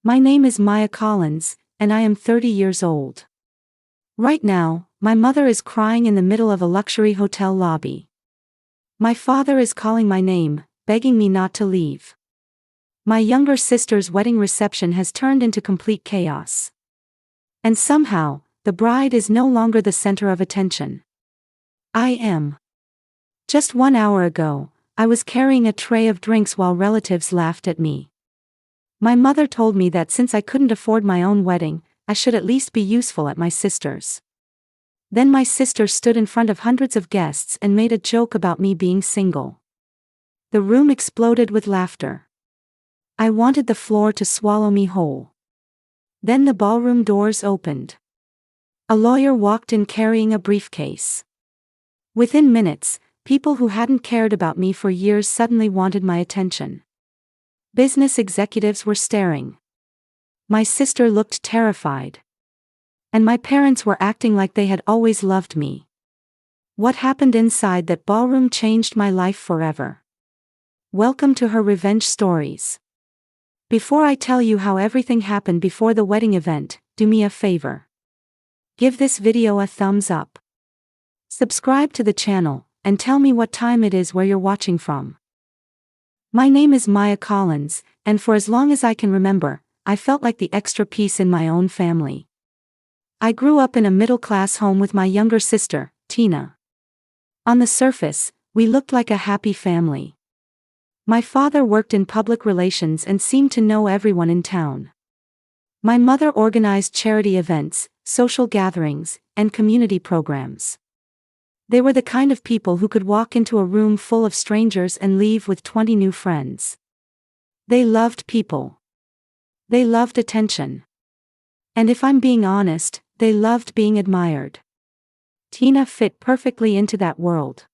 My name is Maya Collins, and I am 30 years old. Right now, my mother is crying in the middle of a luxury hotel lobby. My father is calling my name, begging me not to leave. My younger sister's wedding reception has turned into complete chaos. And somehow, the bride is no longer the center of attention. I am. Just 1 hour ago, I was carrying a tray of drinks while relatives laughed at me. My mother told me that since I couldn't afford my own wedding, I should at least be useful at my sister's. Then my sister stood in front of hundreds of guests and made a joke about me being single. The room exploded with laughter. I wanted the floor to swallow me whole. Then the ballroom doors opened. A lawyer walked in carrying a briefcase. Within minutes, people who hadn't cared about me for years suddenly wanted my attention. Business executives were staring. My sister looked terrified. And my parents were acting like they had always loved me. What happened inside that ballroom changed my life forever. Welcome to her revenge stories. Before I tell you how everything happened before the wedding event, do me a favor. Give this video a thumbs up. Subscribe to the channel, and tell me what time it is where you're watching from. My name is Maya Collins, and for as long as I can remember, I felt like the extra piece in my own family. I grew up in a middle-class home with my younger sister, Tina. On the surface, we looked like a happy family. My father worked in public relations and seemed to know everyone in town. My mother organized charity events, social gatherings, and community programs. They were the kind of people who could walk into a room full of strangers and leave with 20 new friends. They loved people. They loved attention. And if I'm being honest, they loved being admired. Tina fit perfectly into that world.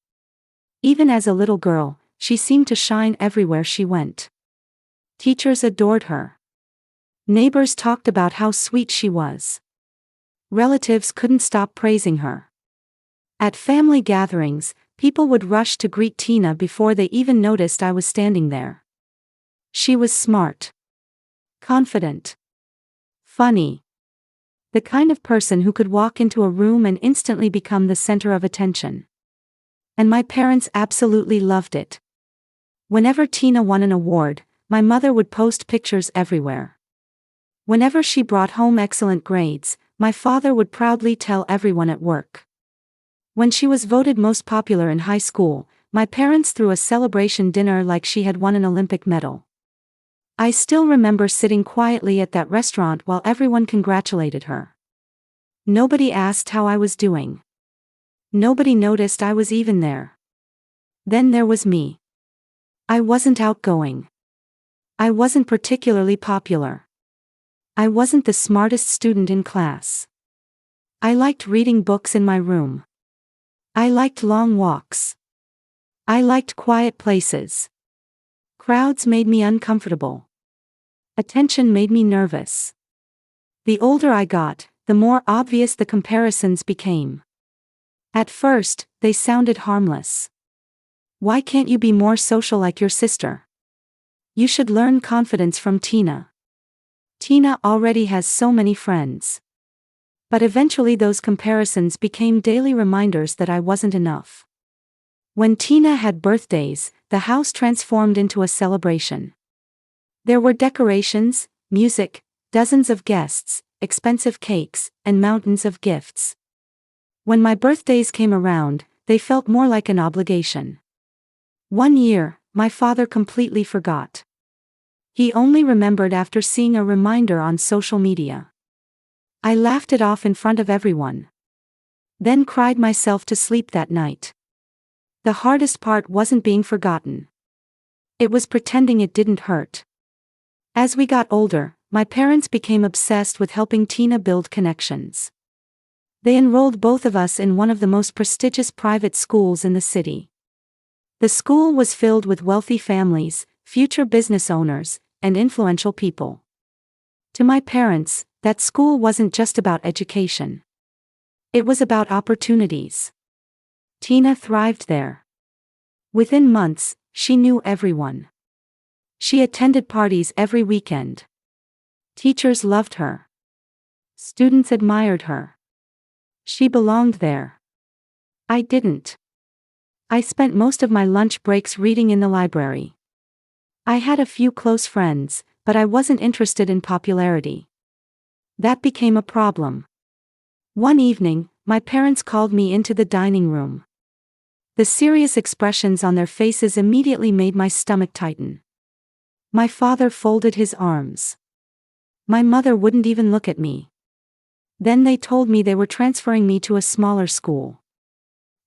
Even as a little girl, she seemed to shine everywhere she went. Teachers adored her. Neighbors talked about how sweet she was. Relatives couldn't stop praising her. At family gatherings, people would rush to greet Tina before they even noticed I was standing there. She was smart. Confident. Funny. The kind of person who could walk into a room and instantly become the center of attention. And my parents absolutely loved it. Whenever Tina won an award, my mother would post pictures everywhere. Whenever she brought home excellent grades, my father would proudly tell everyone at work. When she was voted most popular in high school, my parents threw a celebration dinner like she had won an Olympic medal. I still remember sitting quietly at that restaurant while everyone congratulated her. Nobody asked how I was doing. Nobody noticed I was even there. Then there was me. I wasn't outgoing. I wasn't particularly popular. I wasn't the smartest student in class. I liked reading books in my room. I liked long walks. I liked quiet places. Crowds made me uncomfortable. Attention made me nervous. The older I got, the more obvious the comparisons became. At first, they sounded harmless. Why can't you be more social like your sister? You should learn confidence from Tina. Tina already has so many friends. But eventually those comparisons became daily reminders that I wasn't enough. When Tina had birthdays, the house transformed into a celebration. There were decorations, music, dozens of guests, expensive cakes, and mountains of gifts. When my birthdays came around, they felt more like an obligation. One year, my father completely forgot. He only remembered after seeing a reminder on social media. I laughed it off in front of everyone. Then cried myself to sleep that night. The hardest part wasn't being forgotten. It was pretending it didn't hurt. As we got older, my parents became obsessed with helping Tina build connections. They enrolled both of us in one of the most prestigious private schools in the city. The school was filled with wealthy families, future business owners, and influential people. To my parents, that school wasn't just about education. It was about opportunities. Tina thrived there. Within months, she knew everyone. She attended parties every weekend. Teachers loved her. Students admired her. She belonged there. I didn't. I spent most of my lunch breaks reading in the library. I had a few close friends, but I wasn't interested in popularity. That became a problem. One evening, my parents called me into the dining room. The serious expressions on their faces immediately made my stomach tighten. My father folded his arms. My mother wouldn't even look at me. Then they told me they were transferring me to a smaller school.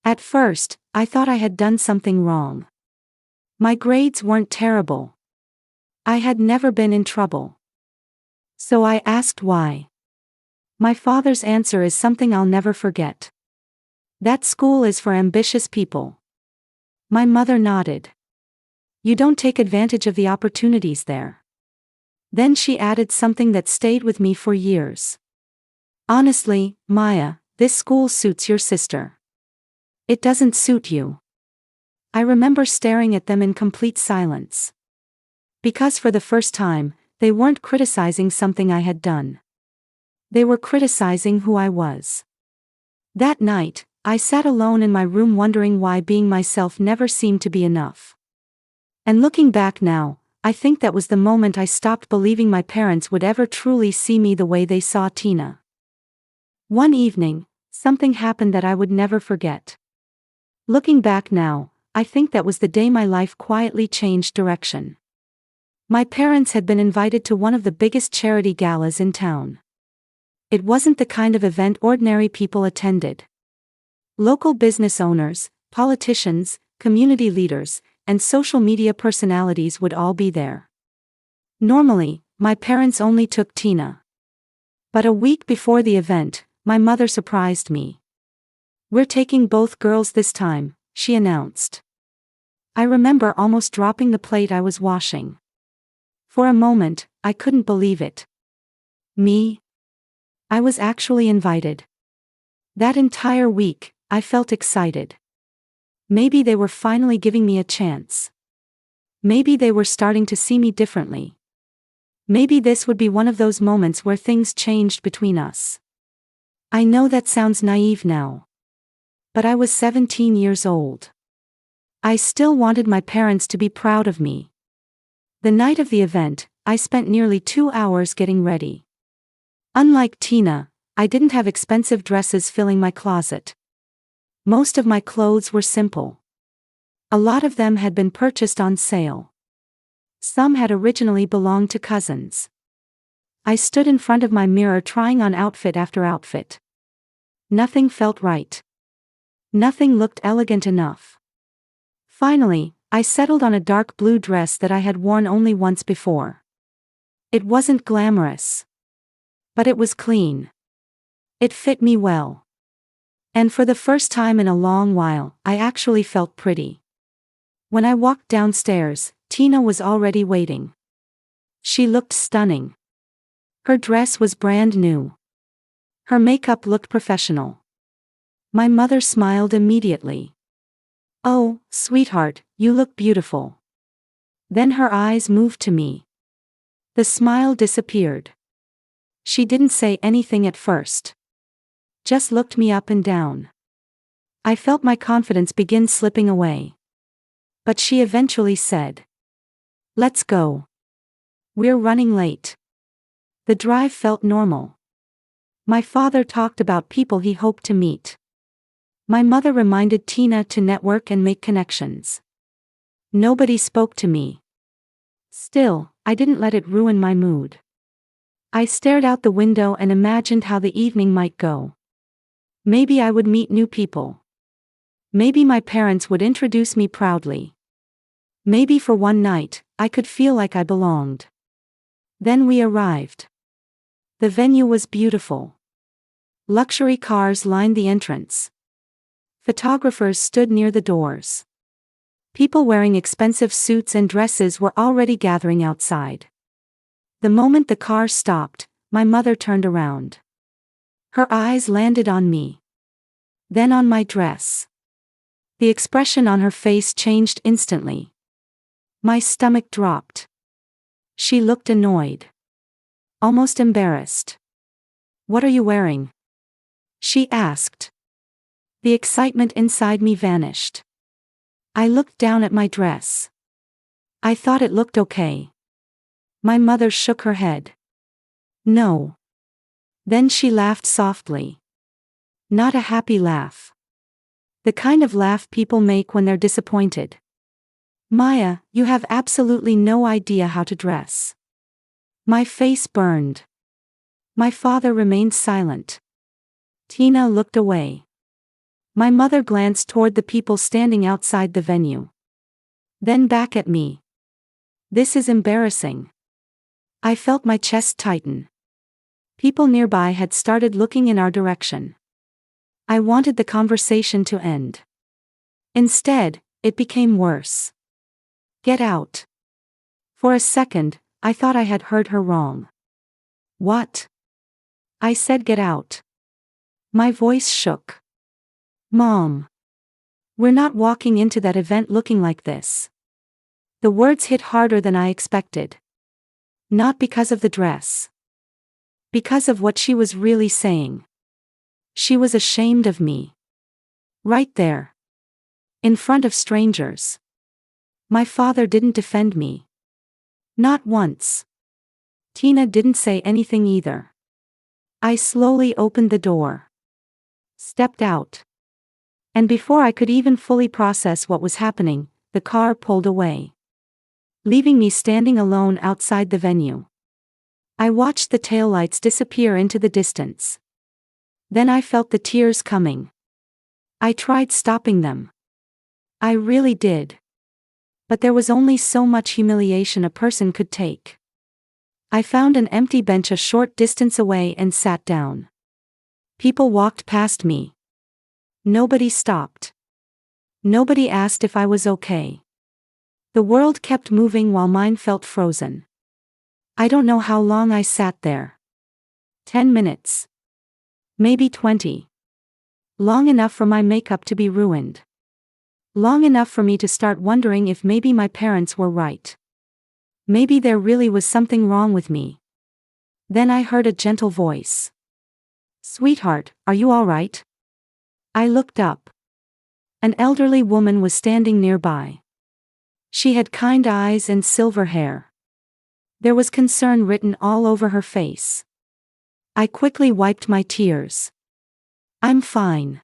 At first, I thought I had done something wrong. My grades weren't terrible. I had never been in trouble. So I asked why. My father's answer is something I'll never forget. That school is for ambitious people. My mother nodded. You don't take advantage of the opportunities there. Then she added something that stayed with me for years. Honestly, Maya, this school suits your sister. It doesn't suit you. I remember staring at them in complete silence. Because for the first time, they weren't criticizing something I had done. They were criticizing who I was. That night, I sat alone in my room wondering why being myself never seemed to be enough. And looking back now, I think that was the moment I stopped believing my parents would ever truly see me the way they saw Tina. One evening, something happened that I would never forget. Looking back now, I think that was the day my life quietly changed direction. My parents had been invited to one of the biggest charity galas in town. It wasn't the kind of event ordinary people attended. Local business owners, politicians, community leaders, and social media personalities would all be there. Normally, my parents only took Tina. But a week before the event, my mother surprised me. We're taking both girls this time, she announced. I remember almost dropping the plate I was washing. For a moment, I couldn't believe it. Me? I was actually invited. That entire week, I felt excited. Maybe they were finally giving me a chance. Maybe they were starting to see me differently. Maybe this would be one of those moments where things changed between us. I know that sounds naive now. But I was 17 years old. I still wanted my parents to be proud of me. The night of the event, I spent nearly 2 hours getting ready. Unlike Tina, I didn't have expensive dresses filling my closet. Most of my clothes were simple. A lot of them had been purchased on sale. Some had originally belonged to cousins. I stood in front of my mirror trying on outfit after outfit. Nothing felt right. Nothing looked elegant enough. Finally, I settled on a dark blue dress that I had worn only once before. It wasn't glamorous. But it was clean. It fit me well. And for the first time in a long while, I actually felt pretty. When I walked downstairs, Tina was already waiting. She looked stunning. Her dress was brand new. Her makeup looked professional. My mother smiled immediately. "Oh, sweetheart, you look beautiful." Then her eyes moved to me. The smile disappeared. She didn't say anything at first. Just looked me up and down. I felt my confidence begin slipping away. But she eventually said, "Let's go. We're running late." The drive felt normal. My father talked about people he hoped to meet. My mother reminded Tina to network and make connections. Nobody spoke to me. Still, I didn't let it ruin my mood. I stared out the window and imagined how the evening might go. Maybe I would meet new people. Maybe my parents would introduce me proudly. Maybe for one night, I could feel like I belonged. Then we arrived. The venue was beautiful. Luxury cars lined the entrance. Photographers stood near the doors. People wearing expensive suits and dresses were already gathering outside. The moment the car stopped, my mother turned around. Her eyes landed on me. Then on my dress. The expression on her face changed instantly. My stomach dropped. She looked annoyed. almost embarrassed. "What are you wearing?" she asked. The excitement inside me vanished. I looked down at my dress. I thought it looked okay. My mother shook her head. "No." Then she laughed softly. Not a happy laugh. The kind of laugh people make when they're disappointed. "Maya, you have absolutely no idea how to dress." My face burned. My father remained silent. Tina looked away. My mother glanced toward the people standing outside the venue. Then back at me. "This is embarrassing." I felt my chest tighten. People nearby had started looking in our direction. I wanted the conversation to end. Instead, it became worse. "Get out." For a second, I thought I had heard her wrong. "What?" I said, "Get out." My voice shook. "Mom. We're not walking into that event looking like this." The words hit harder than I expected. Not because of the dress. Because of what she was really saying. She was ashamed of me. Right there. In front of strangers. My father didn't defend me. Not once. Tina didn't say anything either. I slowly opened the door. Stepped out. And before I could even fully process what was happening, the car pulled away, leaving me standing alone outside the venue. I watched the taillights disappear into the distance. Then I felt the tears coming. I tried stopping them. I really did. But there was only so much humiliation a person could take. I found an empty bench a short distance away and sat down. People walked past me. Nobody stopped. Nobody asked if I was okay. The world kept moving while mine felt frozen. I don't know how long I sat there. 10 minutes. Maybe 20. Long enough for my makeup to be ruined. Long enough for me to start wondering if maybe my parents were right. Maybe there really was something wrong with me. Then I heard a gentle voice. "Sweetheart, are you all right?" I looked up. An elderly woman was standing nearby. She had kind eyes and silver hair. There was concern written all over her face. I quickly wiped my tears. "I'm fine."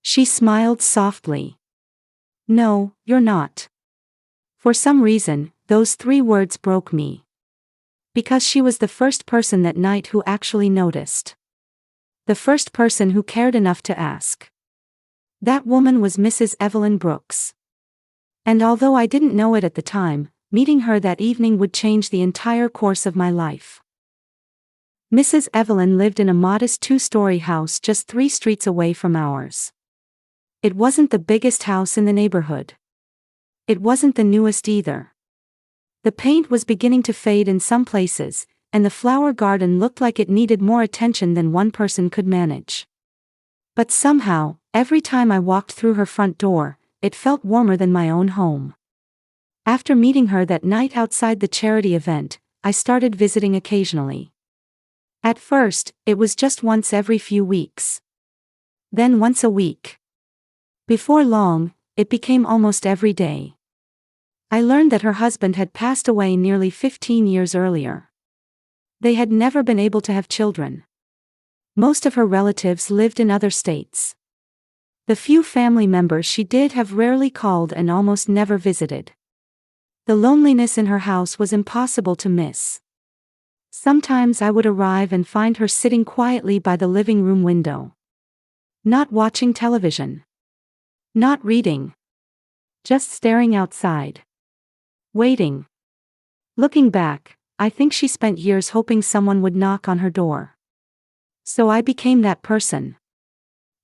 She smiled softly. "No, you're not." For some reason, those 3 words broke me. Because she was the first person that night who actually noticed. The first person who cared enough to ask. That woman was Mrs. Evelyn Brooks. And although I didn't know it at the time, meeting her that evening would change the entire course of my life. Mrs. Evelyn lived in a modest 2-story house just 3 streets away from ours. It wasn't the biggest house in the neighborhood. It wasn't the newest either. The paint was beginning to fade in some places, and the flower garden looked like it needed more attention than one person could manage. But somehow, every time I walked through her front door, it felt warmer than my own home. After meeting her that night outside the charity event, I started visiting occasionally. At first, it was just once every few weeks. Then once a week. Before long, it became almost every day. I learned that her husband had passed away nearly 15 years earlier. They had never been able to have children. Most of her relatives lived in other states. The few family members she did have rarely called and almost never visited. The loneliness in her house was impossible to miss. Sometimes I would arrive and find her sitting quietly by the living room window. Not watching television. Not reading. Just staring outside. Waiting. Looking back, I think she spent years hoping someone would knock on her door. So I became that person.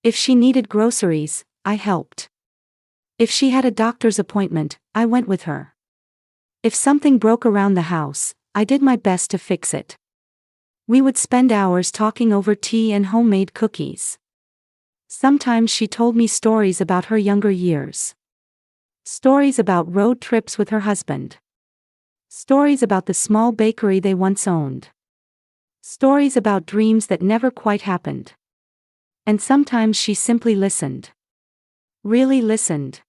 If she needed groceries, I helped. If she had a doctor's appointment, I went with her. If something broke around the house, I did my best to fix it. We would spend hours talking over tea and homemade cookies. Sometimes she told me stories about her younger years. Stories about road trips with her husband. Stories about the small bakery they once owned. Stories about dreams that never quite happened. And sometimes she simply listened. Really listened.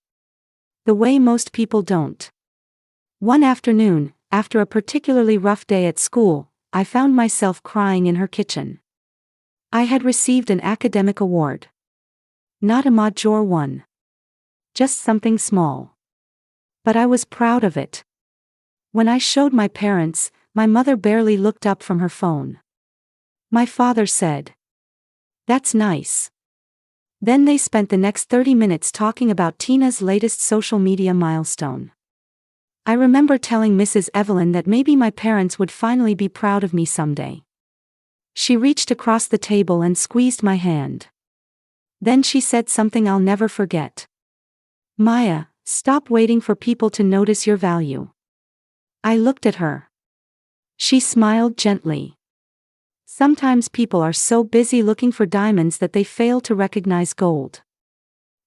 The way most people don't. One afternoon, after a particularly rough day at school, I found myself crying in her kitchen. I had received an academic award. Not a major one. Just something small. But I was proud of it. When I showed my parents, my mother barely looked up from her phone. My father said, "That's nice." Then they spent the next 30 minutes talking about Tina's latest social media milestone. I remember telling Mrs. Evelyn that maybe my parents would finally be proud of me someday. She reached across the table and squeezed my hand. Then she said something I'll never forget. "Maya, stop waiting for people to notice your value." I looked at her. She smiled gently. Sometimes people are so busy looking for diamonds that they fail to recognize gold.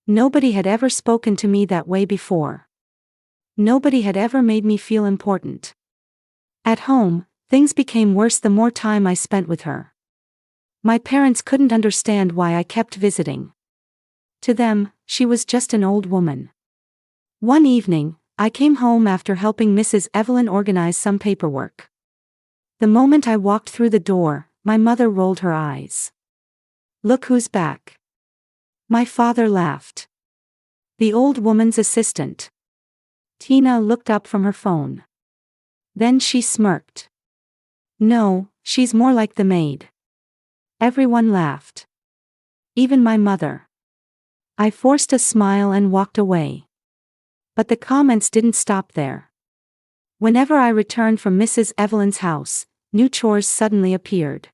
Nobody had ever spoken to me that way before. Nobody had ever made me feel important. At home, things became worse the more time I spent with her. My parents couldn't understand why I kept visiting. To them, she was just an old woman. One evening, I came home after helping Mrs. Evelyn organize some paperwork. The moment I walked through the door, my mother rolled her eyes. "Look who's back." My father laughed. "The old woman's assistant." Tina looked up from her phone. Then she smirked. "No, she's more like the maid." Everyone laughed. Even my mother. I forced a smile and walked away. But the comments didn't stop there. Whenever I returned from Mrs. Evelyn's house, new chores suddenly appeared.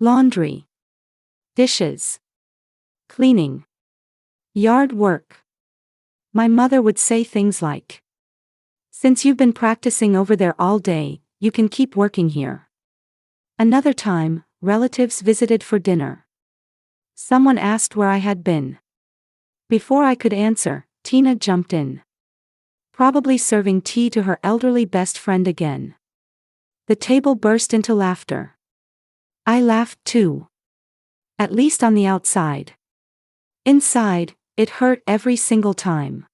Laundry. Dishes. Cleaning. Yard work. My mother would say things like, "Since you've been practicing over there all day, you can keep working here." Another time, relatives visited for dinner. Someone asked where I had been. Before I could answer, Tina jumped in. Probably serving tea to her elderly best friend again. The table burst into laughter. I laughed too. At least on the outside. Inside, it hurt every single time.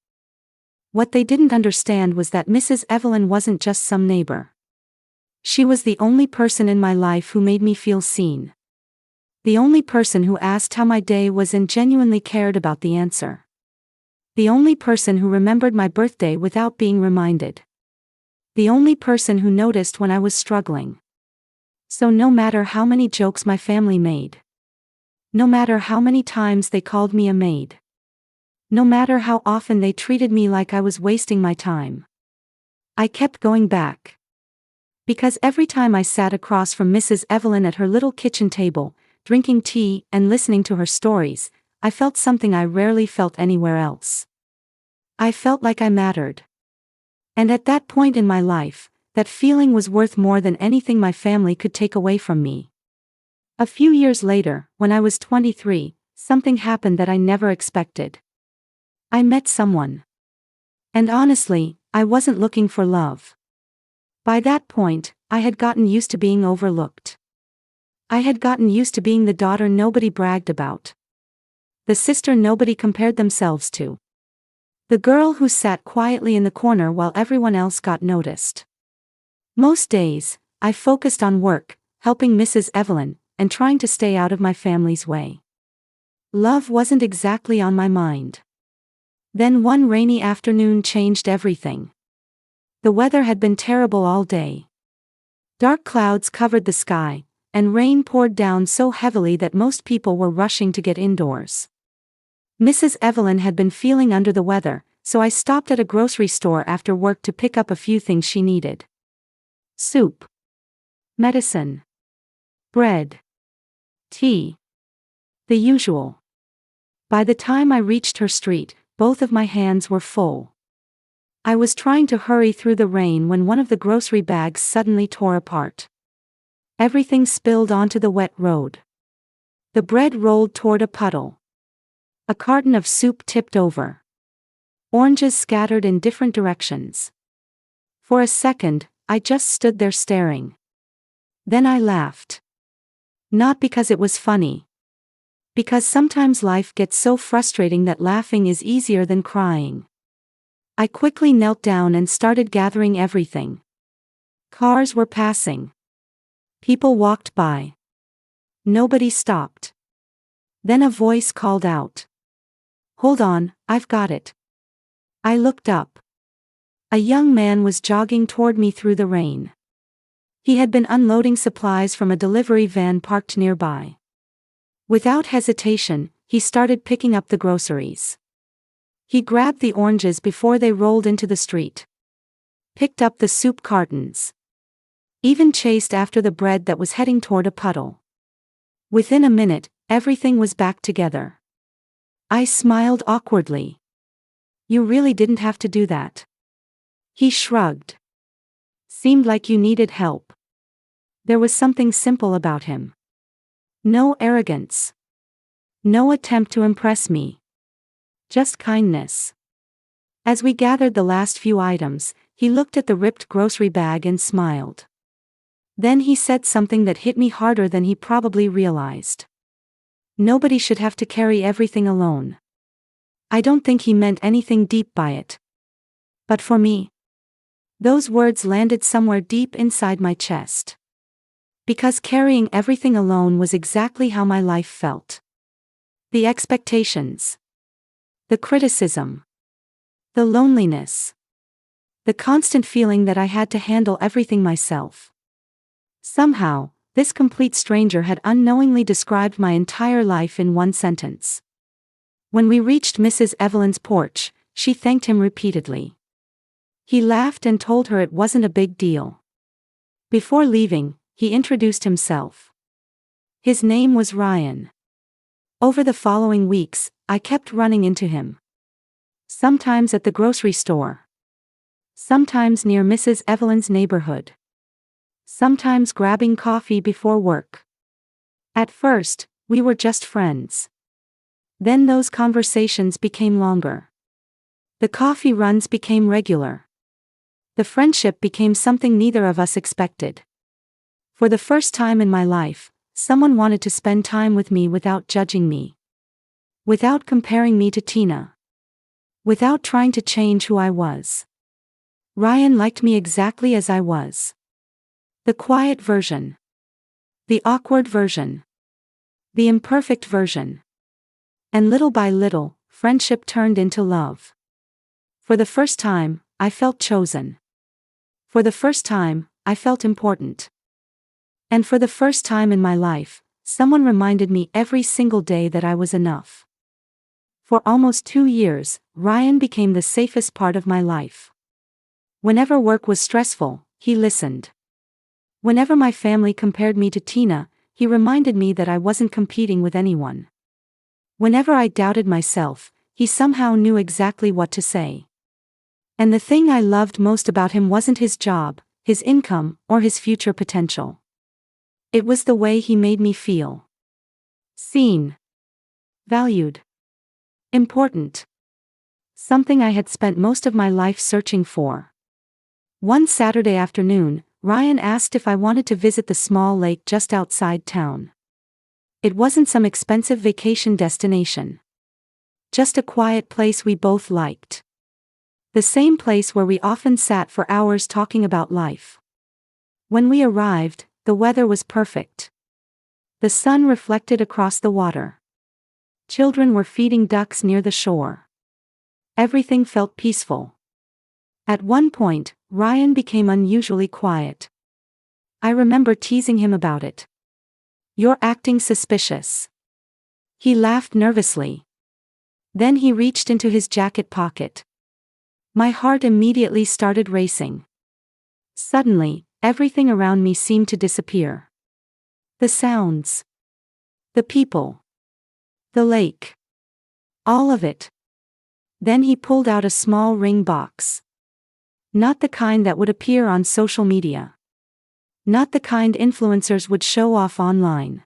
What they didn't understand was that Mrs. Evelyn wasn't just some neighbor. She was the only person in my life who made me feel seen. The only person who asked how my day was and genuinely cared about the answer. The only person who remembered my birthday without being reminded. The only person who noticed when I was struggling. So no matter how many jokes my family made. No matter how many times they called me a maid. No matter how often they treated me like I was wasting my time. I kept going back. Because every time I sat across from Mrs. Evelyn at her little kitchen table, drinking tea and listening to her stories, I felt something I rarely felt anywhere else. I felt like I mattered. And at that point in my life, that feeling was worth more than anything my family could take away from me. A few years later, when I was 23, something happened that I never expected. I met someone. And honestly, I wasn't looking for love. By that point, I had gotten used to being overlooked. I had gotten used to being the daughter nobody bragged about. The sister nobody compared themselves to. The girl who sat quietly in the corner while everyone else got noticed. Most days, I focused on work, helping Mrs. Evelyn, and trying to stay out of my family's way. Love wasn't exactly on my mind. Then one rainy afternoon changed everything. The weather had been terrible all day. Dark clouds covered the sky, and rain poured down so heavily that most people were rushing to get indoors. Mrs. Evelyn had been feeling under the weather, so I stopped at a grocery store after work to pick up a few things she needed. Soup. Medicine. Bread. Tea. The usual. By the time I reached her street, both of my hands were full. I was trying to hurry through the rain when one of the grocery bags suddenly tore apart. Everything spilled onto the wet road. The bread rolled toward a puddle. A carton of soup tipped over. Oranges scattered in different directions. For a second, I just stood there staring. Then I laughed. Not because it was funny. Because sometimes life gets so frustrating that laughing is easier than crying. I quickly knelt down and started gathering everything. Cars were passing. People walked by. Nobody stopped. Then a voice called out. "Hold on, I've got it." I looked up. A young man was jogging toward me through the rain. He had been unloading supplies from a delivery van parked nearby. Without hesitation, he started picking up the groceries. He grabbed the oranges before they rolled into the street. Picked up the soup cartons. Even chased after the bread that was heading toward a puddle. Within a minute, everything was back together. I smiled awkwardly. "You really didn't have to do that." He shrugged. "Seemed like you needed help." There was something simple about him. No arrogance. No attempt to impress me. Just kindness. As we gathered the last few items, he looked at the ripped grocery bag and smiled. Then he said something that hit me harder than he probably realized. Nobody should have to carry everything alone. I don't think he meant anything deep by it. But for me, those words landed somewhere deep inside my chest. Because carrying everything alone was exactly how my life felt. The expectations. The criticism. The loneliness. The constant feeling that I had to handle everything myself. Somehow, this complete stranger had unknowingly described my entire life in one sentence. When we reached Mrs. Evelyn's porch, she thanked him repeatedly. He laughed and told her it wasn't a big deal. Before leaving, he introduced himself. His name was Ryan. Over the following weeks, I kept running into him. Sometimes at the grocery store. Sometimes near Mrs. Evelyn's neighborhood. Sometimes grabbing coffee before work. At first, we were just friends. Then those conversations became longer. The coffee runs became regular. The friendship became something neither of us expected. For the first time in my life, someone wanted to spend time with me without judging me. Without comparing me to Tina. Without trying to change who I was. Ryan liked me exactly as I was. The quiet version. The awkward version. The imperfect version. And little by little, friendship turned into love. For the first time, I felt chosen. For the first time, I felt important. And for the first time in my life, someone reminded me every single day that I was enough. For almost 2 years, Ryan became the safest part of my life. Whenever work was stressful, he listened. Whenever my family compared me to Tina, he reminded me that I wasn't competing with anyone. Whenever I doubted myself, he somehow knew exactly what to say. And the thing I loved most about him wasn't his job, his income, or his future potential. It was the way he made me feel. Seen. Valued. Important. Something I had spent most of my life searching for. One Saturday afternoon, Ryan asked if I wanted to visit the small lake just outside town. It wasn't some expensive vacation destination. Just a quiet place we both liked. The same place where we often sat for hours talking about life. When we arrived, the weather was perfect. The sun reflected across the water. Children were feeding ducks near the shore. Everything felt peaceful. At one point, Ryan became unusually quiet. I remember teasing him about it. "You're acting suspicious." He laughed nervously. Then he reached into his jacket pocket. My heart immediately started racing. Suddenly, everything around me seemed to disappear. The sounds. The people. The lake. All of it. Then he pulled out a small ring box. Not the kind that would appear on social media. Not the kind influencers would show off online.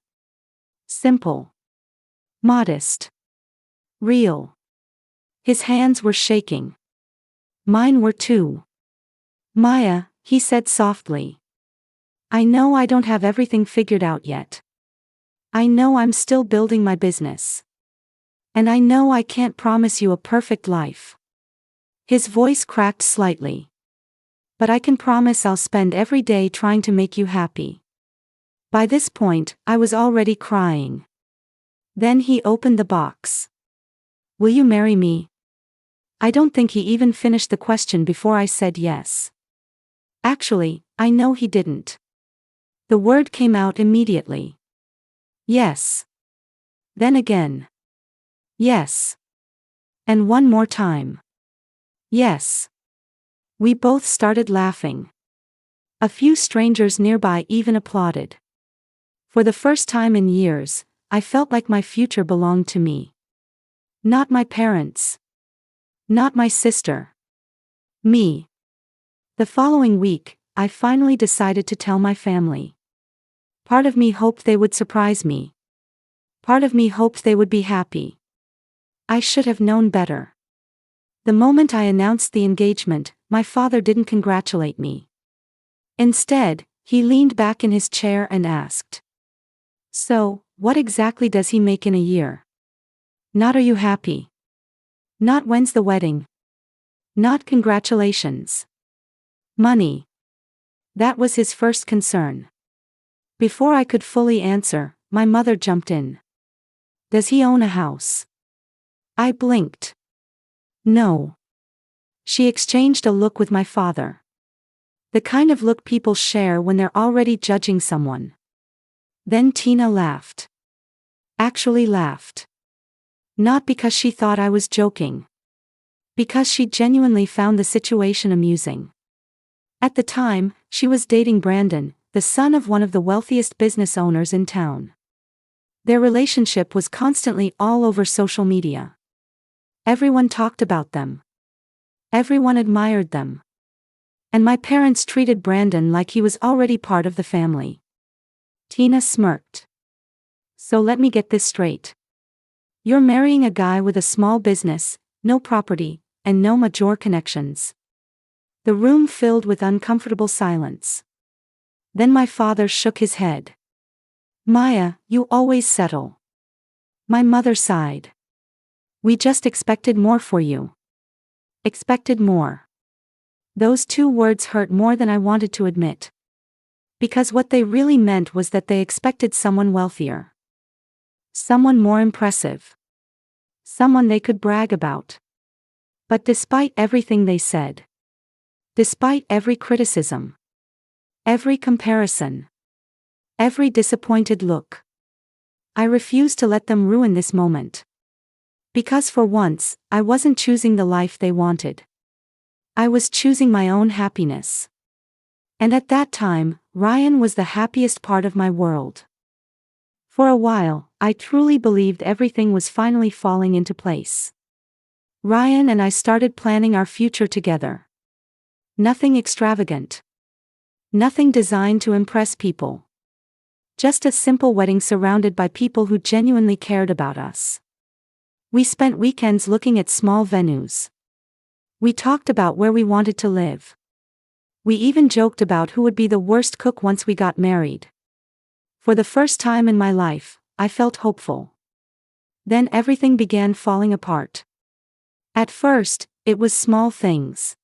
Simple. Modest. Real. His hands were shaking. Mine were too. "Maya," he said softly. "I know I don't have everything figured out yet. I know I'm still building my business. And I know I can't promise you a perfect life. His voice cracked slightly. But I can promise I'll spend every day trying to make you happy. By this point, I was already crying. Then he opened the box. Will you marry me? I don't think he even finished the question before I said yes. Actually, I know he didn't. The word came out immediately. Yes. Then again. Yes. And one more time. Yes. We both started laughing. A few strangers nearby even applauded. For the first time in years, I felt like my future belonged to me. Not my parents. Not my sister. Me. The following week, I finally decided to tell my family. Part of me hoped they would surprise me. Part of me hoped they would be happy. I should have known better. The moment I announced the engagement, my father didn't congratulate me. Instead, he leaned back in his chair and asked, "So, what exactly does he make in a year?" Not "Are you happy?" Not "When's the wedding?" Not "Congratulations." Money. That was his first concern. Before I could fully answer, my mother jumped in. "Does he own a house?" I blinked. No. She exchanged a look with my father. The kind of look people share when they're already judging someone. Then Tina laughed. Actually laughed. Not because she thought I was joking. Because she genuinely found the situation amusing. At the time, she was dating Brandon, the son of one of the wealthiest business owners in town. Their relationship was constantly all over social media. Everyone talked about them. Everyone admired them. And my parents treated Brandon like he was already part of the family. Tina smirked. "So let me get this straight. You're marrying a guy with a small business, no property, and no major connections." The room filled with uncomfortable silence. Then my father shook his head. "Maya, you always settle." My mother sighed. "We just expected more for you." Expected more. Those two words hurt more than I wanted to admit. Because what they really meant was that they expected someone wealthier. Someone more impressive. Someone they could brag about. But despite everything they said, despite every criticism, every comparison, every disappointed look, I refused to let them ruin this moment. Because for once, I wasn't choosing the life they wanted. I was choosing my own happiness. And at that time, Ryan was the happiest part of my world. For a while, I truly believed everything was finally falling into place. Ryan and I started planning our future together. Nothing extravagant. Nothing designed to impress people. Just a simple wedding surrounded by people who genuinely cared about us. We spent weekends looking at small venues. We talked about where we wanted to live. We even joked about who would be the worst cook once we got married. For the first time in my life, I felt hopeful. Then everything began falling apart. At first, it was small things.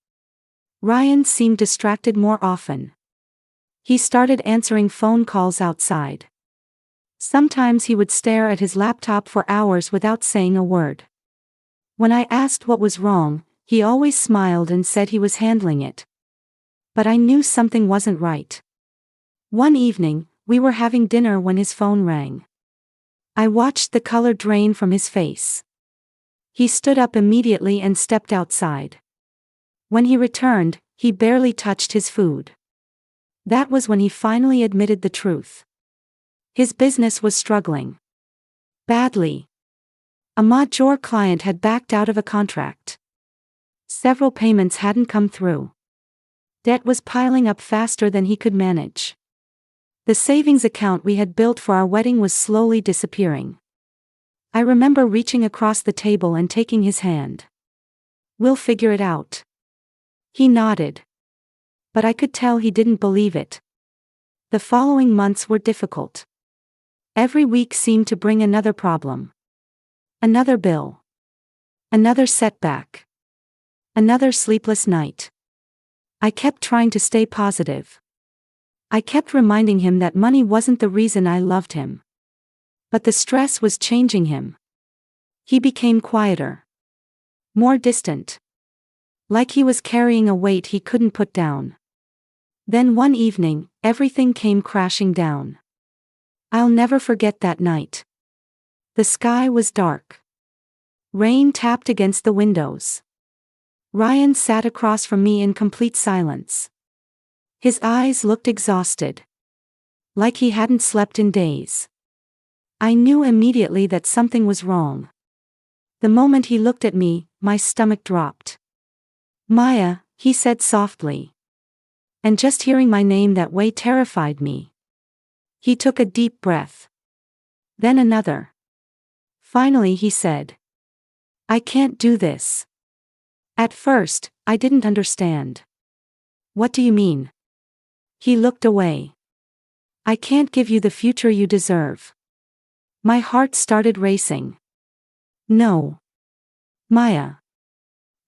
Ryan seemed distracted more often. He started answering phone calls outside. Sometimes he would stare at his laptop for hours without saying a word. When I asked what was wrong, he always smiled and said he was handling it. But I knew something wasn't right. One evening, we were having dinner when his phone rang. I watched the color drain from his face. He stood up immediately and stepped outside. When he returned, he barely touched his food. That was when he finally admitted the truth. His business was struggling. Badly. A major client had backed out of a contract. Several payments hadn't come through. Debt was piling up faster than he could manage. The savings account we had built for our wedding was slowly disappearing. I remember reaching across the table and taking his hand. "We'll figure it out." He nodded. But I could tell he didn't believe it. The following months were difficult. Every week seemed to bring another problem. Another bill. Another setback. Another sleepless night. I kept trying to stay positive. I kept reminding him that money wasn't the reason I loved him. But the stress was changing him. He became quieter. More distant. Like he was carrying a weight he couldn't put down. Then one evening, everything came crashing down. I'll never forget that night. The sky was dark. Rain tapped against the windows. Ryan sat across from me in complete silence. His eyes looked exhausted. Like he hadn't slept in days. I knew immediately that something was wrong. The moment he looked at me, my stomach dropped. Maya, he said softly. And just hearing my name that way terrified me. He took a deep breath. Then another. Finally he said, I can't do this. At first, I didn't understand. What do you mean? He looked away. I can't give you the future you deserve. My heart started racing. No. Maya.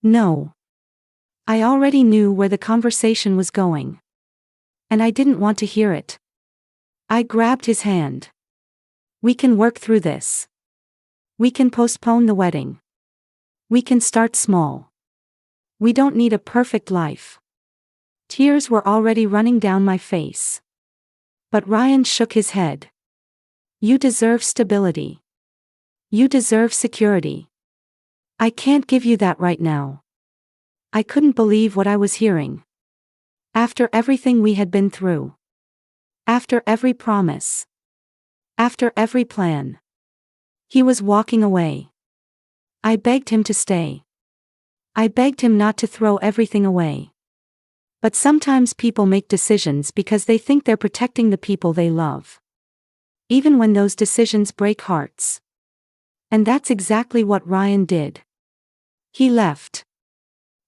No. I already knew where the conversation was going. And I didn't want to hear it. I grabbed his hand. We can work through this. We can postpone the wedding. We can start small. We don't need a perfect life. Tears were already running down my face. But Ryan shook his head. You deserve stability. You deserve security. I can't give you that right now. I couldn't believe what I was hearing. After everything we had been through. After every promise. After every plan. He was walking away. I begged him to stay. I begged him not to throw everything away. But sometimes people make decisions because they think they're protecting the people they love. Even when those decisions break hearts. And that's exactly what Ryan did. He left.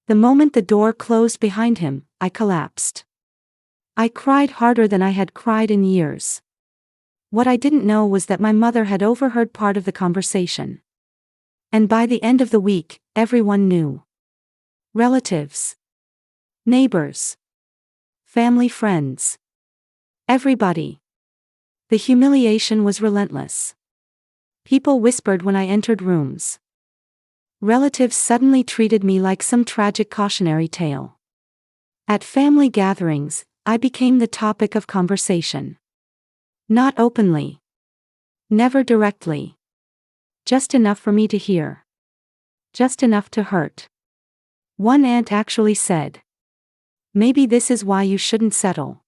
The moment the door closed behind him, I collapsed. I cried harder than I had cried in years. What I didn't know was that my mother had overheard part of the conversation. And by the end of the week, everyone knew. Relatives. Neighbors. Family friends. Everybody. The humiliation was relentless. People whispered when I entered rooms. Relatives suddenly treated me like some tragic cautionary tale. At family gatherings, I became the topic of conversation. Not openly. Never directly. Just enough for me to hear. Just enough to hurt. One aunt actually said, maybe this is why you shouldn't settle.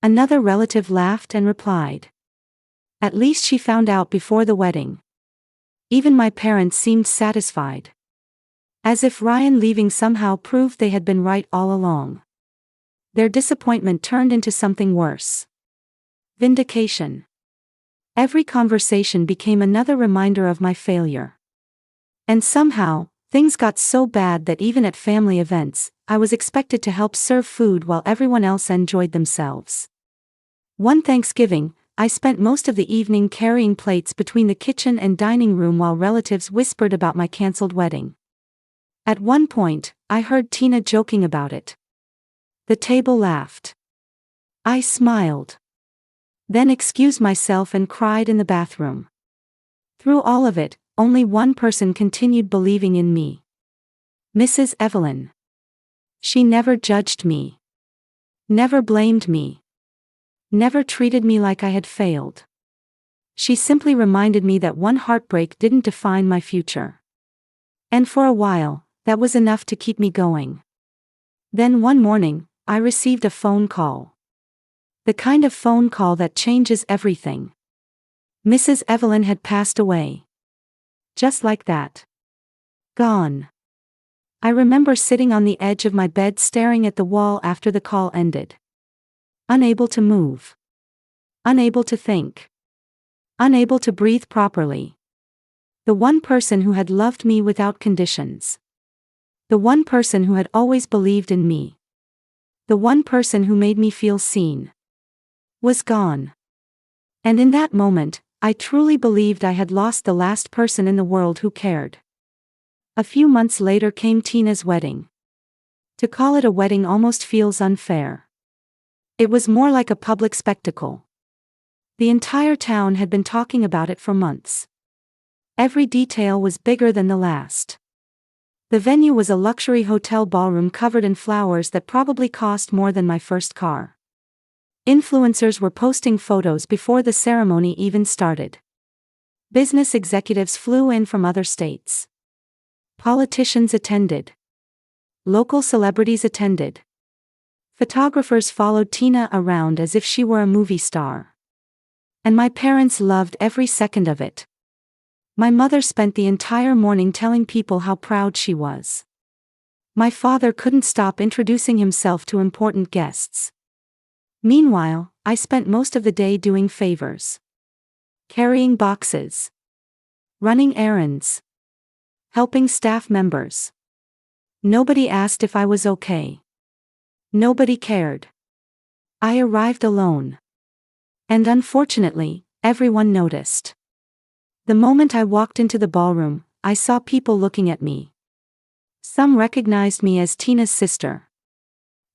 Another relative laughed and replied, at least she found out before the wedding. Even my parents seemed satisfied. As if Ryan leaving somehow proved they had been right all along. Their disappointment turned into something worse. Vindication. Every conversation became another reminder of my failure. And somehow, things got so bad that even at family events, I was expected to help serve food while everyone else enjoyed themselves. One Thanksgiving, I spent most of the evening carrying plates between the kitchen and dining room while relatives whispered about my cancelled wedding. At one point, I heard Tina joking about it. The table laughed. I smiled. Then excused myself and cried in the bathroom. Through all of it, only one person continued believing in me. Mrs. Evelyn. She never judged me. Never blamed me. Never treated me like I had failed. She simply reminded me that one heartbreak didn't define my future. And for a while, that was enough to keep me going. Then one morning, I received a phone call. The kind of phone call that changes everything. Mrs. Evelyn had passed away. Just like that. Gone. I remember sitting on the edge of my bed staring at the wall after the call ended. Unable to move. Unable to think. Unable to breathe properly. The one person who had loved me without conditions. The one person who had always believed in me. The one person who made me feel seen. Was gone. And in that moment, I truly believed I had lost the last person in the world who cared. A few months later came Tina's wedding. To call it a wedding almost feels unfair. It was more like a public spectacle. The entire town had been talking about it for months. Every detail was bigger than the last. The venue was a luxury hotel ballroom covered in flowers that probably cost more than my first car. Influencers were posting photos before the ceremony even started. Business executives flew in from other states. Politicians attended. Local celebrities attended. Photographers followed Tina around as if she were a movie star. And my parents loved every second of it. My mother spent the entire morning telling people how proud she was. My father couldn't stop introducing himself to important guests. Meanwhile, I spent most of the day doing favors. Carrying boxes. Running errands. Helping staff members. Nobody asked if I was okay. Nobody cared. I arrived alone. And unfortunately, everyone noticed. The moment I walked into the ballroom, I saw people looking at me. Some recognized me as Tina's sister.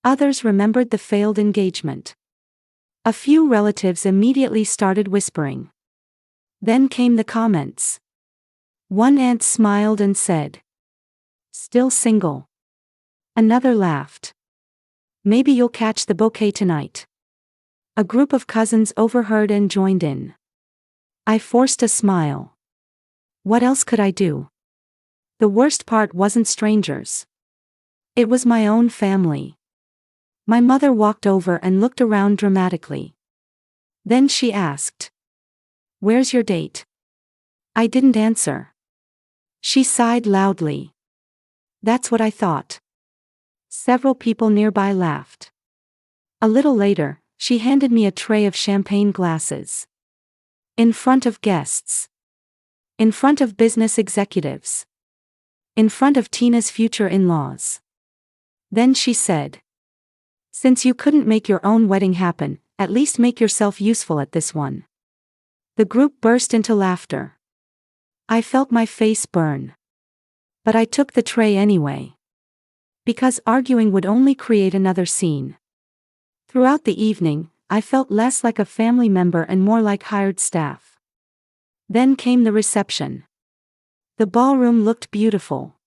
Others remembered the failed engagement. A few relatives immediately started whispering. Then came the comments. One aunt smiled and said, "Still single." Another laughed. "Maybe you'll catch the bouquet tonight." A group of cousins overheard and joined in. I forced a smile. What else could I do? The worst part wasn't strangers. It was my own family. My mother walked over and looked around dramatically. Then she asked, "Where's your date?" I didn't answer. She sighed loudly. That's what I thought. Several people nearby laughed. A little later, she handed me a tray of champagne glasses. In front of guests. In front of business executives. In front of Tina's future in-laws. Then she said, "Since you couldn't make your own wedding happen, at least make yourself useful at this one." The group burst into laughter. I felt my face burn. But I took the tray anyway. Because arguing would only create another scene. Throughout the evening, I felt less like a family member and more like hired staff. Then came the reception. The ballroom looked beautiful.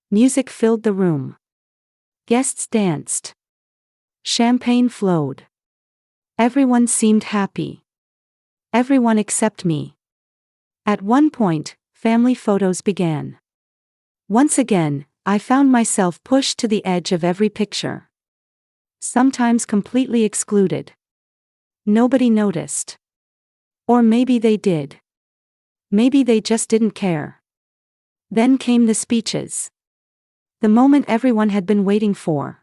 Music filled the room. Guests danced. Champagne flowed. Everyone seemed happy. Everyone except me. At one point, family photos began. Once again, I found myself pushed to the edge of every picture. Sometimes completely excluded. Nobody noticed. Or maybe they did. Maybe they just didn't care. Then came the speeches. The moment everyone had been waiting for.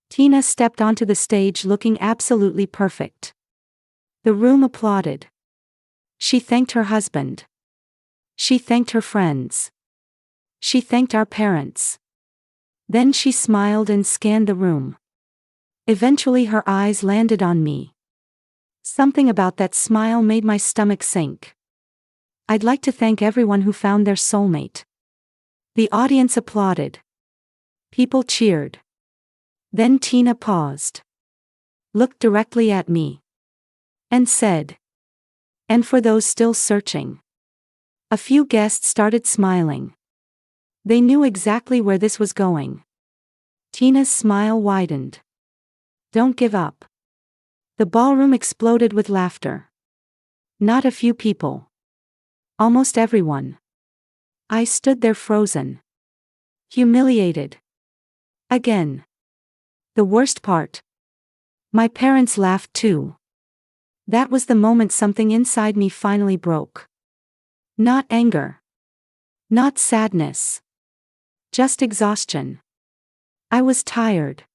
Tina stepped onto the stage looking absolutely perfect. The room applauded. She thanked her husband. She thanked her friends. She thanked our parents. Then she smiled and scanned the room. Eventually her eyes landed on me. Something about that smile made my stomach sink. I'd like to thank everyone who found their soulmate. The audience applauded. People cheered. Then Tina paused. Looked directly at me. And said, "And for those still searching." A few guests started smiling. They knew exactly where this was going. Tina's smile widened. "Don't give up." The ballroom exploded with laughter. Not a few people. Almost everyone. I stood there frozen. Humiliated. Again. The worst part. My parents laughed too. That was the moment something inside me finally broke. Not anger. Not sadness. Just exhaustion. I was tired.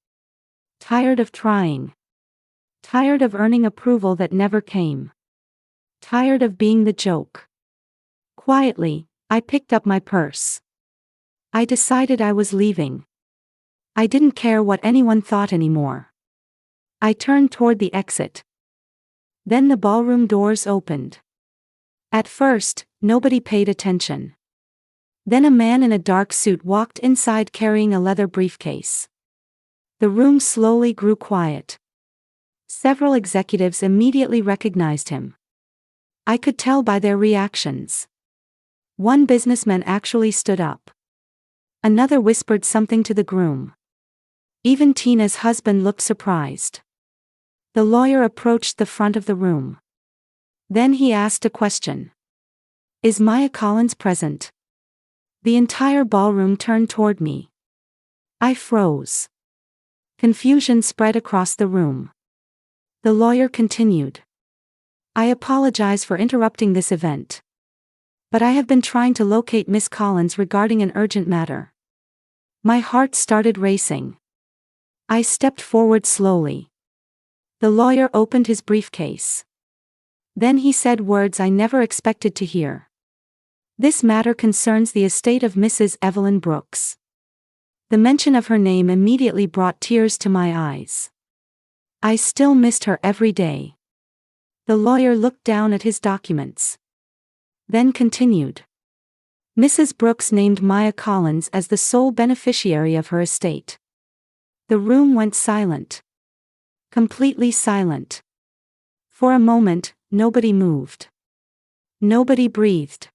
Tired of trying. Tired of earning approval that never came. Tired of being the joke. Quietly, I picked up my purse. I decided I was leaving. I didn't care what anyone thought anymore. I turned toward the exit. Then the ballroom doors opened. At first, nobody paid attention. Then a man in a dark suit walked inside carrying a leather briefcase. The room slowly grew quiet. Several executives immediately recognized him. I could tell by their reactions. One businessman actually stood up. Another whispered something to the groom. Even Tina's husband looked surprised. The lawyer approached the front of the room. Then he asked a question. "Is Maya Collins present?" The entire ballroom turned toward me. I froze. Confusion spread across the room. The lawyer continued. "I apologize for interrupting this event. But I have been trying to locate Miss Collins regarding an urgent matter." My heart started racing. I stepped forward slowly. The lawyer opened his briefcase. Then he said words I never expected to hear. "This matter concerns the estate of Mrs. Evelyn Brooks." The mention of her name immediately brought tears to my eyes. I still missed her every day. The lawyer looked down at his documents. Then continued. "Mrs. Brooks named Maya Collins as the sole beneficiary of her estate." The room went silent. Completely silent. For a moment, nobody moved. Nobody breathed.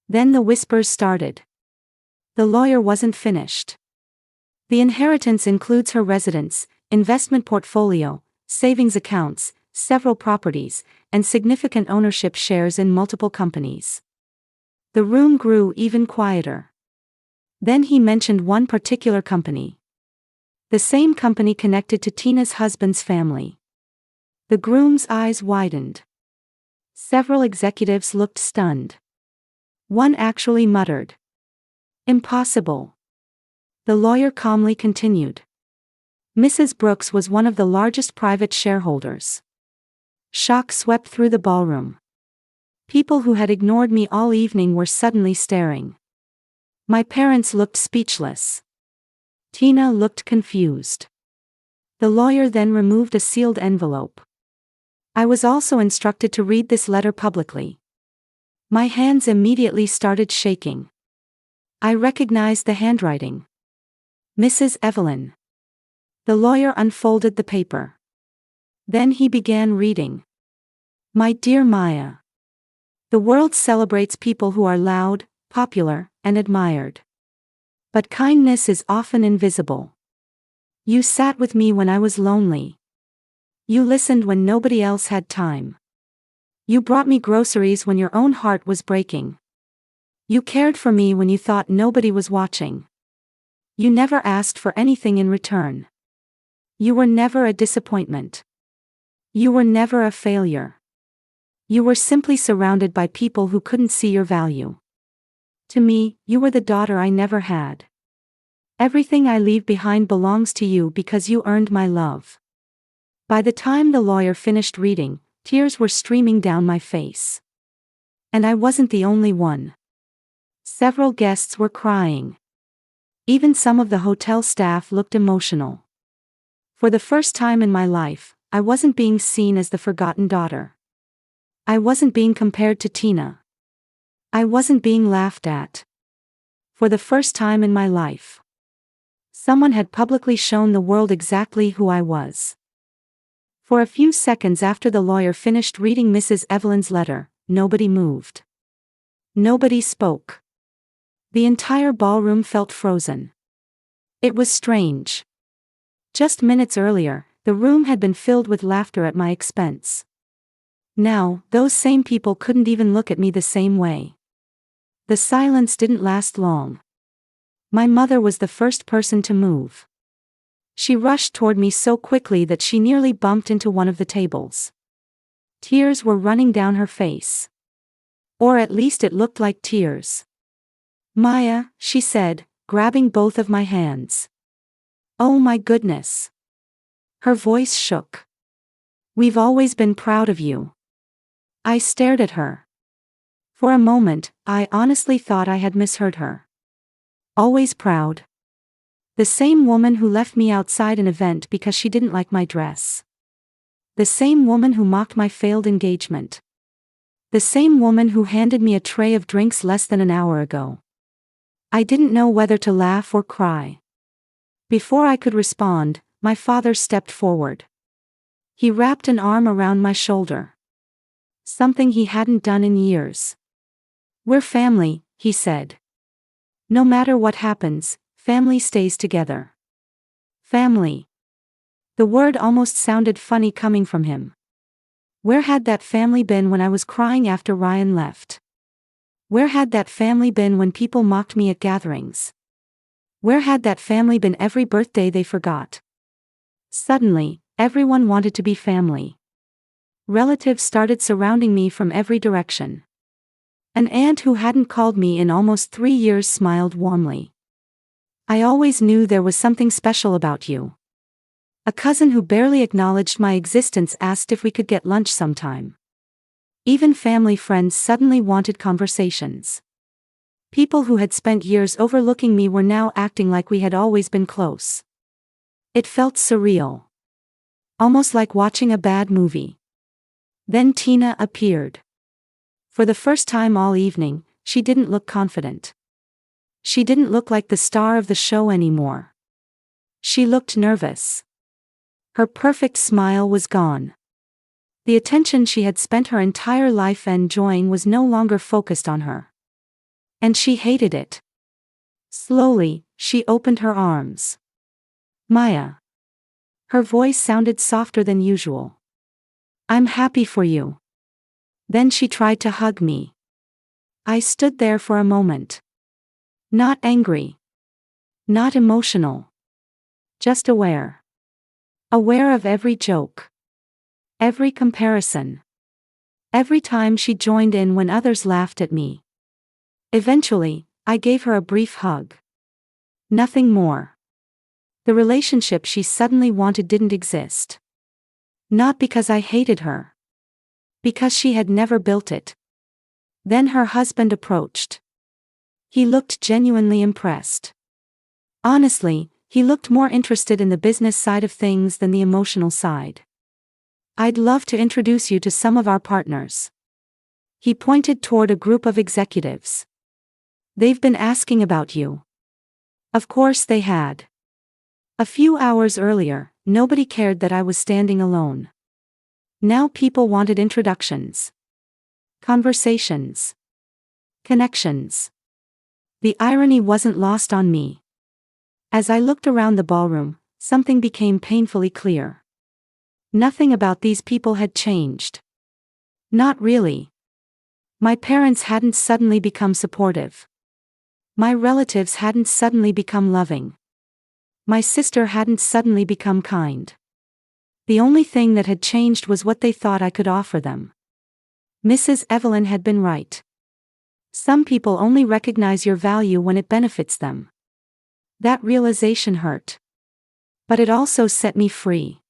Then the whispers started. The lawyer wasn't finished. "The inheritance includes her residence, investment portfolio, savings accounts, several properties, and significant ownership shares in multiple companies." The room grew even quieter. Then he mentioned one particular company. The same company connected to Tina's husband's family. The groom's eyes widened. Several executives looked stunned. One actually muttered, "Impossible." The lawyer calmly continued. "Mrs. Brooks was one of the largest private shareholders." Shock swept through the ballroom. People who had ignored me all evening were suddenly staring. My parents looked speechless. Tina looked confused. The lawyer then removed a sealed envelope. I was also instructed to read this letter publicly. My hands immediately started shaking. I recognized the handwriting. "Mrs. Evelyn." The lawyer unfolded the paper. Then he began reading. "My dear Maya. The world celebrates people who are loud, popular, and admired. But kindness is often invisible. You sat with me when I was lonely. You listened when nobody else had time. You brought me groceries when your own heart was breaking. You cared for me when you thought nobody was watching. You never asked for anything in return. You were never a disappointment. You were never a failure. You were simply surrounded by people who couldn't see your value. To me, you were the daughter I never had. Everything I leave behind belongs to you because you earned my love." By the time the lawyer finished reading, tears were streaming down my face. And I wasn't the only one. Several guests were crying. Even some of the hotel staff looked emotional. For the first time in my life, I wasn't being seen as the forgotten daughter. I wasn't being compared to Tina. I wasn't being laughed at. For the first time in my life, someone had publicly shown the world exactly who I was. For a few seconds after the lawyer finished reading Mrs. Evelyn's letter, nobody moved. Nobody spoke. The entire ballroom felt frozen. It was strange. Just minutes earlier, the room had been filled with laughter at my expense. Now, those same people couldn't even look at me the same way. The silence didn't last long. My mother was the first person to move. She rushed toward me so quickly that she nearly bumped into one of the tables. Tears were running down her face. Or at least it looked like tears. "Maya," she said, grabbing both of my hands. "Oh my goodness." Her voice shook. "We've always been proud of you." I stared at her. For a moment, I honestly thought I had misheard her. Always proud. The same woman who left me outside an event because she didn't like my dress. The same woman who mocked my failed engagement. The same woman who handed me a tray of drinks less than an hour ago. I didn't know whether to laugh or cry. Before I could respond, my father stepped forward. He wrapped an arm around my shoulder. Something he hadn't done in years. "We're family," he said. "No matter what happens, family stays together." Family. The word almost sounded funny coming from him. Where had that family been when I was crying after Ryan left? Where had that family been when people mocked me at gatherings? Where had that family been every birthday they forgot? Suddenly, everyone wanted to be family. Relatives started surrounding me from every direction. An aunt who hadn't called me in almost 3 years smiled warmly. "I always knew there was something special about you." A cousin who barely acknowledged my existence asked if we could get lunch sometime. Even family friends suddenly wanted conversations. People who had spent years overlooking me were now acting like we had always been close. It felt surreal. Almost like watching a bad movie. Then Tina appeared. For the first time all evening, she didn't look confident. She didn't look like the star of the show anymore. She looked nervous. Her perfect smile was gone. The attention she had spent her entire life enjoying was no longer focused on her. And she hated it. Slowly, she opened her arms. "Maya." Her voice sounded softer than usual. "I'm happy for you." Then she tried to hug me. I stood there for a moment. Not angry. Not emotional. Just aware. Aware of every joke. Every comparison. Every time she joined in when others laughed at me. Eventually, I gave her a brief hug. Nothing more. The relationship she suddenly wanted didn't exist. Not because I hated her. Because she had never built it. Then her husband approached. He looked genuinely impressed. Honestly, he looked more interested in the business side of things than the emotional side. "I'd love to introduce you to some of our partners." He pointed toward a group of executives. "They've been asking about you." Of course they had. A few hours earlier, nobody cared that I was standing alone. Now people wanted introductions. Conversations. Connections. The irony wasn't lost on me. As I looked around the ballroom, something became painfully clear. Nothing about these people had changed. Not really. My parents hadn't suddenly become supportive. My relatives hadn't suddenly become loving. My sister hadn't suddenly become kind. The only thing that had changed was what they thought I could offer them. Mrs. Evelyn had been right. Some people only recognize your value when it benefits them. That realization hurt. But it also set me free.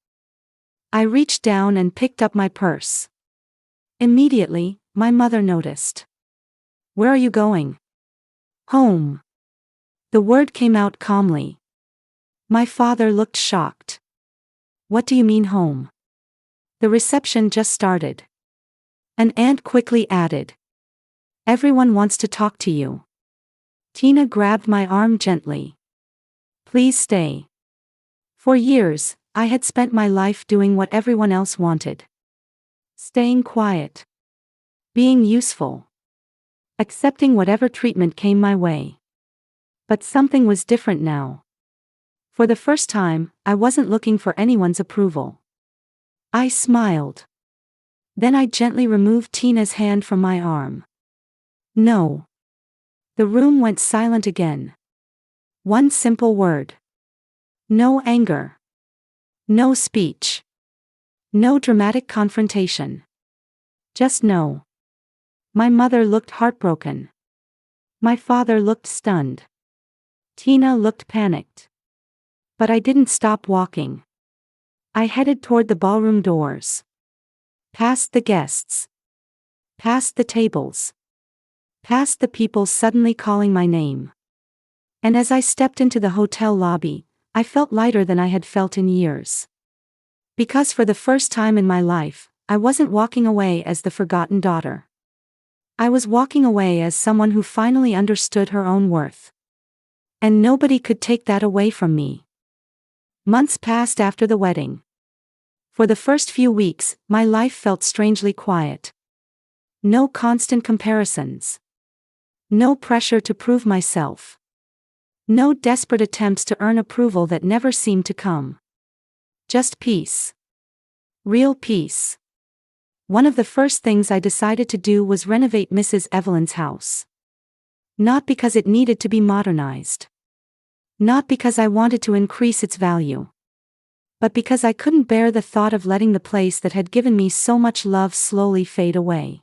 I reached down and picked up my purse. Immediately, my mother noticed. "Where are you going?" "Home." The word came out calmly. My father looked shocked. "What do you mean home?" "The reception just started." An aunt quickly added. "Everyone wants to talk to you." Tina grabbed my arm gently. "Please stay." For years, I had spent my life doing what everyone else wanted. Staying quiet. Being useful. Accepting whatever treatment came my way. But something was different now. For the first time, I wasn't looking for anyone's approval. I smiled. Then I gently removed Tina's hand from my arm. "No." The room went silent again. One simple word. No anger. No speech. No dramatic confrontation. Just no. My mother looked heartbroken. My father looked stunned. Tina looked panicked. But I didn't stop walking. I headed toward the ballroom doors. Past the guests. Past the tables. Past the people suddenly calling my name. And as I stepped into the hotel lobby, I felt lighter than I had felt in years. Because for the first time in my life, I wasn't walking away as the forgotten daughter. I was walking away as someone who finally understood her own worth. And nobody could take that away from me. Months passed after the wedding. For the first few weeks, my life felt strangely quiet. No constant comparisons. No pressure to prove myself. No desperate attempts to earn approval that never seemed to come. Just peace. Real peace. One of the first things I decided to do was renovate Mrs. Evelyn's house. Not because it needed to be modernized. Not because I wanted to increase its value. But because I couldn't bear the thought of letting the place that had given me so much love slowly fade away.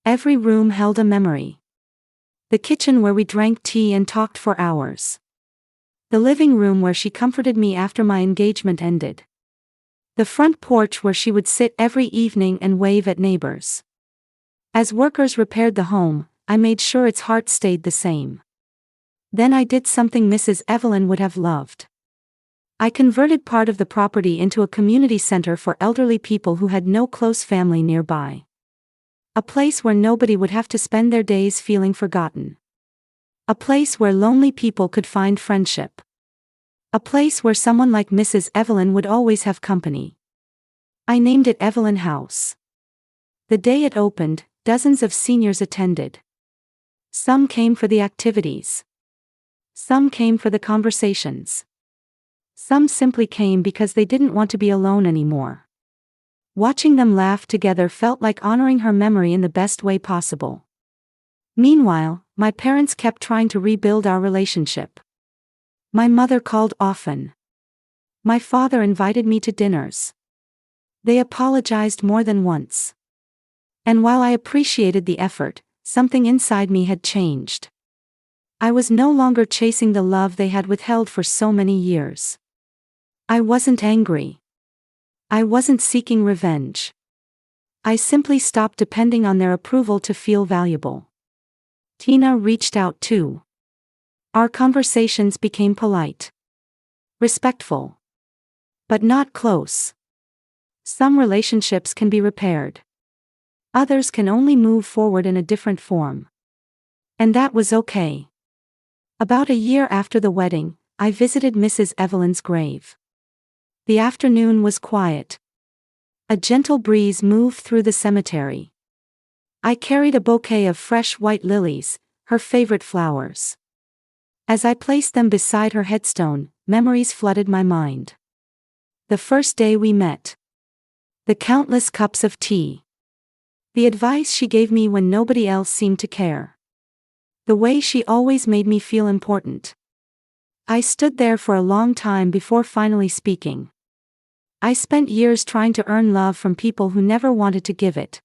Every room held a memory. The kitchen where we drank tea and talked for hours. The living room where she comforted me after my engagement ended. The front porch where she would sit every evening and wave at neighbors. As workers repaired the home, I made sure its heart stayed the same. Then I did something Mrs. Evelyn would have loved. I converted part of the property into a community center for elderly people who had no close family nearby. A place where nobody would have to spend their days feeling forgotten. A place where lonely people could find friendship. A place where someone like Mrs. Evelyn would always have company. I named it Evelyn House. The day it opened, dozens of seniors attended. Some came for the activities. Some came for the conversations. Some simply came because they didn't want to be alone anymore. Watching them laugh together felt like honoring her memory in the best way possible. Meanwhile, my parents kept trying to rebuild our relationship. My mother called often. My father invited me to dinners. They apologized more than once. And while I appreciated the effort, something inside me had changed. I was no longer chasing the love they had withheld for so many years. I wasn't angry. I wasn't seeking revenge. I simply stopped depending on their approval to feel valuable. Tina reached out too. Our conversations became polite. Respectful. But not close. Some relationships can be repaired. Others can only move forward in a different form. And that was okay. About a year after the wedding, I visited Mrs. Evelyn's grave. The afternoon was quiet. A gentle breeze moved through the cemetery. I carried a bouquet of fresh white lilies, her favorite flowers. As I placed them beside her headstone, memories flooded my mind. The first day we met. The countless cups of tea. The advice she gave me when nobody else seemed to care. The way she always made me feel important. I stood there for a long time before finally speaking. I spent years trying to earn love from people who never wanted to give it.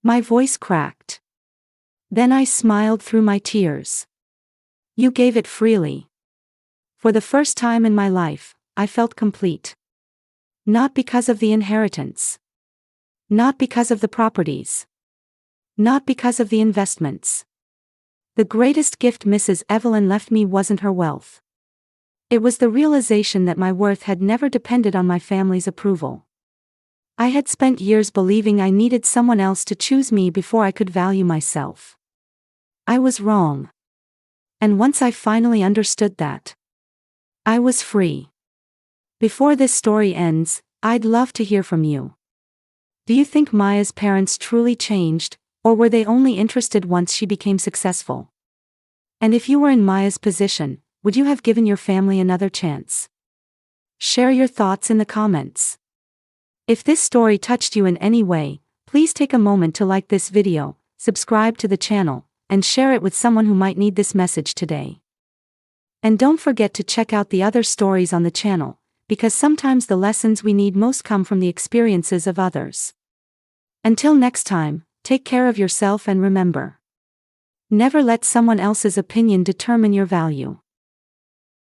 My voice cracked. Then I smiled through my tears. You gave it freely. For the first time in my life, I felt complete. Not because of the inheritance. Not because of the properties. Not because of the investments. The greatest gift Mrs. Evelyn left me wasn't her wealth. It was the realization that my worth had never depended on my family's approval. I had spent years believing I needed someone else to choose me before I could value myself. I was wrong. And once I finally understood that, I was free. Before this story ends, I'd love to hear from you. Do you think Maya's parents truly changed, or were they only interested once she became successful? And if you were in Maya's position, would you have given your family another chance? Share your thoughts in the comments. If this story touched you in any way, please take a moment to like this video, subscribe to the channel, and share it with someone who might need this message today. And don't forget to check out the other stories on the channel, because sometimes the lessons we need most come from the experiences of others. Until next time, take care of yourself and remember. Never let someone else's opinion determine your value.